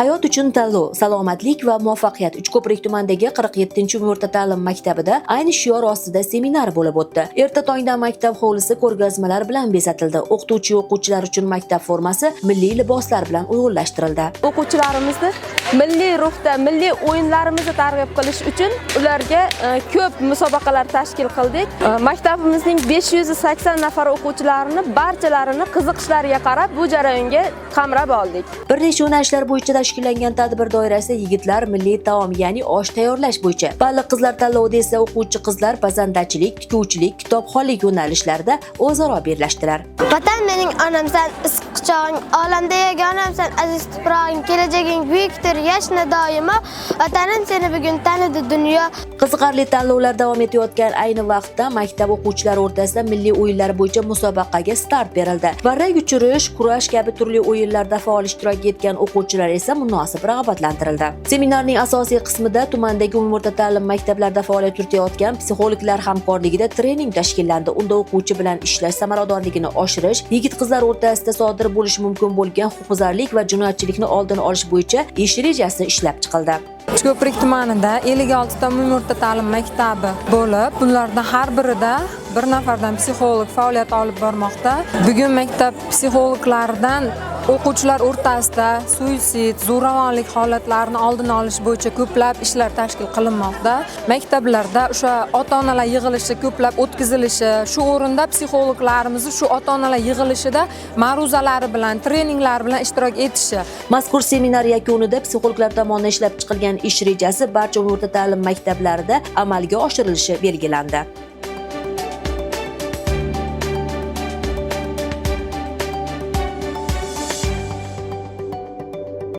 Hayot uchun tanlov, salomatlik va muvaffaqiyat Uchko'prik tumanidagi 47-umumo'rta ta'lim maktabida ayni shior ostida seminar bo'lib o'tdi. Erta tongdan maktab hovlisi ko'rgazmalar bilan bezatildi. O'qituvchi-o'quvchilar uchun maktab formasi milliy liboslar bilan uyg'unlashtirildi. O'quvchilarimizni milliy ruhda, milliy o'yinlarimizni targ'ib qilish uchun ularga ko'p musobaqalar tashkil qildik. Maktabimizning 580 nafar o'quvchilarini barchalarini qiziqishlariga qarab bu jarayonga qamrab oldik. Bir necha yo'nalishlar bo'yicha tashkillangan tadbir doirasida yigitlar milliy taom, ya'ni osh tayyorlash bo'yicha, baliq qizlar tanlovida esa o'quvchi qizlar pazandachilik, tikuvchilik, kitobxonlik yo'nalishlarida o'zaro birlashdilar. Vatan mening onamsan, isq quchog'ing, olamda yagonamsan, aziz tuprog'ing, kelajaging buyukdir, yashna doimo, vatanim seni bugun tanidi dunyo. Qiziqarli tanlovlar davom etayotgan ayni vaqtda maktab o'quvchilari o'rtasida milliy o'yinlar bo'yicha musobaqaga start berildi. Varrak uchirish, kurash kabi turli o'yinlarda faol ishtirok etgan o'quvchilar esa munosib rag'batlantirildi. Seminarning asosiy qismida tumandagi umumo'rta ta'lim maktablarida faoliyat yuritayotgan psixologlar hamkorligida trening tashkillandi. Unda o'quvchi bilan ishlash samaradorligini oshirish, yigit-qizlar o'rtasida sodir bo'lishi mumkin bo'lgan huquqbuzarlik va jinoyatchilikni oldini olish bo'yicha ish rejasi ishlab chiqildi. Uchko'prik tumanida 56 ta umumo'rta ta'lim maktabi bo'lib, ulardan har birida bir nafardan psixolog faoliyat olib bormoqda. Bugun maktab psixologlaridan o'quvchilar o'rtasida suitsid, zo'ravonlik holatlarini oldini olish bo'yicha ko'plab ishlar tashkil qilinmoqda. Maktablarda o'sha ota-onalar yig'ilishi ko'plab o'tkazilishi, shu o'rinda psixologlarimiz shu ota-onalar yig'ilishida ma'ruzalari bilan, treninglar bilan ishtirok etishi. Mazkur seminar yakunida psixologlar tomonidan ishlab chiqilgan ish rejasi barcha umumo'rta ta'lim maktablarida amalga oshirilishi belgilandi.